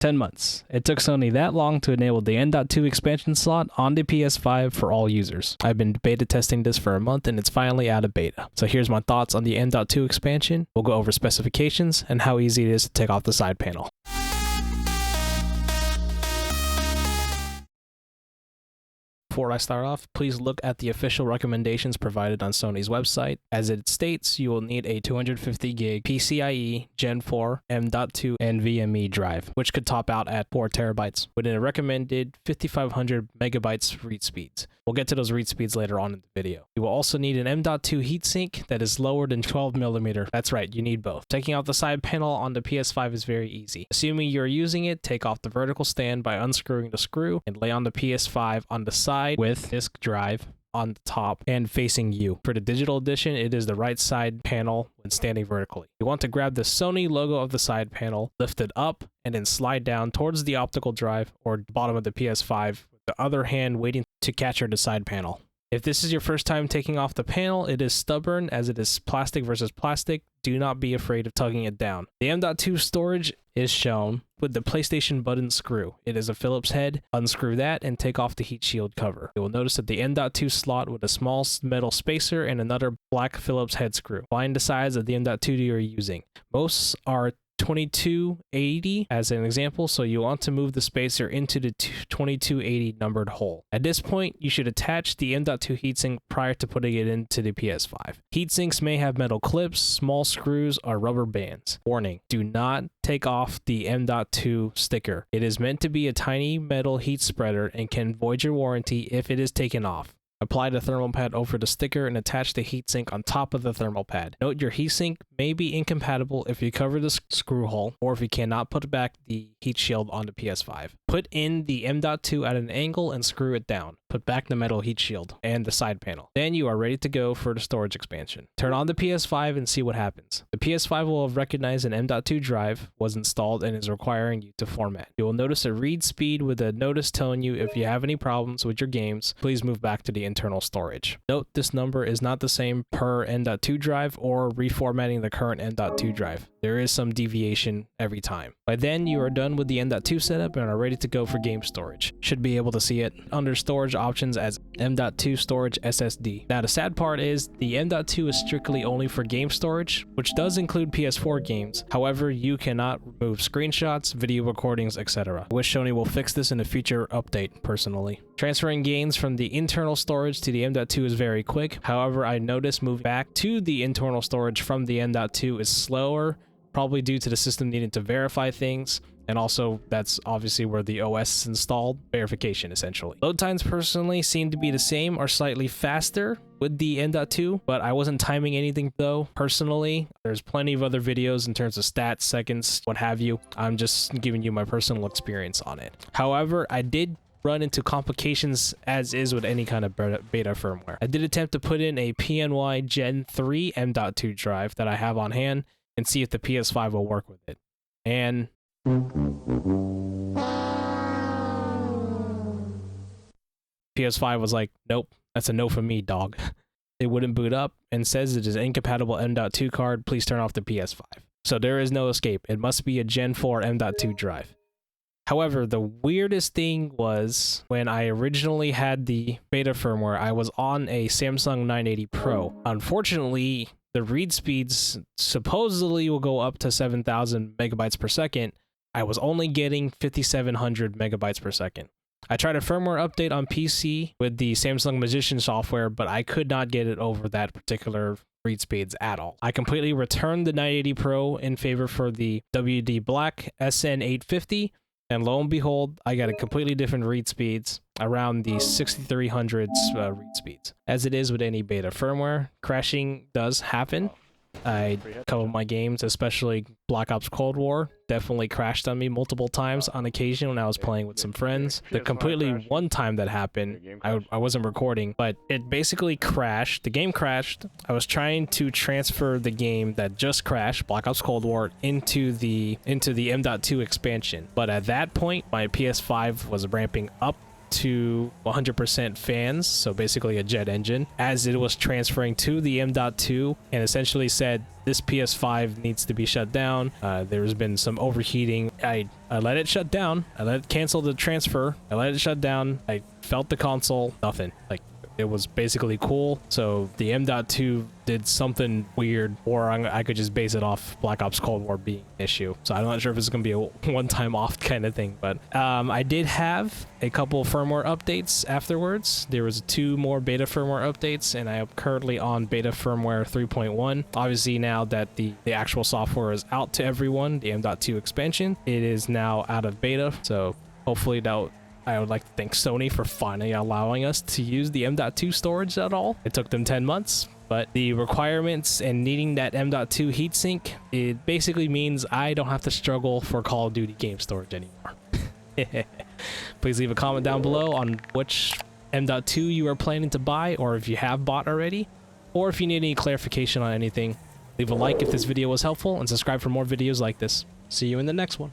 10 months. It took Sony that long to enable the M.2 expansion slot on the PS5 for all users. I've been beta testing this for a month and it's finally out of beta. So here's my thoughts on the M.2 expansion. We'll go over specifications and how easy it is to take off the side panel. Before I start off, please look at the official recommendations provided on Sony's website. As it states, you will need a 250 gig PCIe Gen 4 M.2 NVMe drive, which could top out at 4 terabytes, within a recommended 5500 megabytes read speeds. We'll get to those read speeds later on in the video. You will also need an M.2 heatsink that is lower than 12mm. That's right, you need both. Taking out the side panel on the PS5 is very easy. Assuming you're using it, take off the vertical stand by unscrewing the screw and lay on the PS5 on the side with disk drive on the top and facing you. For the digital edition, it is the right side panel when standing vertically. You want to grab the Sony logo of the side panel, lift it up, and then slide down towards the optical drive or bottom of the PS5, with the other hand waiting to capture the side panel. If this is your first time taking off the panel, it is stubborn as it is plastic versus plastic. Do not be afraid of tugging it down. The M.2 storage is shown with the PlayStation button screw. It is a Phillips head. Unscrew that and take off the heat shield cover. You will notice that the M.2 slot with a small metal spacer and another black Phillips head screw. Find the size of the M.2 you are using. Most are 2280 as an example, so you want to move the spacer into the 2280 numbered hole. At this point, you should attach the M.2 heatsink prior to putting it into the PS5. Heatsinks may have metal clips, small screws, or rubber bands. Warning, do not take off the M.2 sticker. It is meant to be a tiny metal heat spreader and can void your warranty if it is taken off. Apply the thermal pad over the sticker and attach the heatsink on top of the thermal pad. Note your heatsink may be incompatible if you cover the screw hole or if you cannot put back the heat shield on the PS5. Put in the M.2 at an angle and screw it down. Put back the metal heat shield and the side panel. Then you are ready to go for the storage expansion. Turn on the PS5 and see what happens. The PS5 will have recognized an M.2 drive was installed and is requiring you to format. You will notice a read speed with a notice telling you if you have any problems with your games, please move back to the internal storage. Note this number is not the same per M.2 drive or reformatting the current M.2 drive. There is some deviation every time. By then, you are done with the M.2 setup and are ready to go for game storage. Should be able to see it under storage options as M.2 storage SSD. Now the sad part is the M.2 is strictly only for game storage, which does include PS4 games. However, you cannot remove screenshots, video recordings, etc. I wish Sony will fix this in a future update, personally. Transferring gains from the internal storage to the M.2 is very quick. However, I noticed moving back to the internal storage from the M.2 is slower, probably due to the system needing to verify things, and also that's obviously where the OS is installed, verification essentially. Load times personally seem to be the same or slightly faster with the M.2, but I wasn't timing anything though, personally. There's plenty of other videos in terms of stats, seconds, what have you. I'm just giving you my personal experience on it. However, I did run into complications as is with any kind of beta firmware. I did attempt to put in a PCIE Gen 3 M.2 drive that I have on hand and see if the PS5 will work with it. And PS5 was like, nope, that's a no for me, dog. It wouldn't boot up and says it is incompatible M.2 card. Please turn off the PS5. So there is no escape. It must be a Gen 4 M.2 drive. However, the weirdest thing was when I originally had the beta firmware, I was on a Samsung 980 Pro. Unfortunately, the read speeds supposedly will go up to 7,000 megabytes per second. I was only getting 5,700 megabytes per second. I tried a firmware update on PC with the Samsung Magician software, but I could not get it over that particular read speeds at all. I completely returned the 980 Pro in favor for the WD Black SN850, and lo and behold, I got a completely different read speeds, around the 6300s read speeds. As it is with any beta firmware, crashing does happen. A couple of my games, especially Black Ops Cold War, definitely crashed on me multiple times on occasion when I was playing with some friends. The completely one time that happened, I wasn't recording, but it basically crashed. The game crashed. I was trying to transfer the game that just crashed, Black Ops Cold War, into the M.2 expansion. But at that point, my PS5 was ramping up to 100% fans, so basically a jet engine, as it was transferring to the M.2, and essentially said this PS5 needs to be shut down. There's been some overheating. I let it shut down. I let it cancel the transfer. I let it shut down. I felt the console. Nothing. Like, it was basically cool. So the M.2 did something weird, or I could just base it off Black Ops Cold War being an issue. So I'm not sure if it's going to be a one-time off kind of thing, but I did have a couple firmware updates afterwards. There was 2 more beta firmware updates, and I am currently on beta firmware 3.1. Obviously, now that the actual software is out to everyone, the M.2 expansion, it is now out of beta. So hopefully I would like to thank Sony for finally allowing us to use the M.2 storage at all. It took them 10 months, but the requirements and needing that M.2 heatsink, it basically means I don't have to struggle for Call of Duty game storage anymore. Please leave a comment down below on which M.2 you are planning to buy, or if you have bought already, or if you need any clarification on anything. Leave a like if this video was helpful, and subscribe for more videos like this. See you in the next one.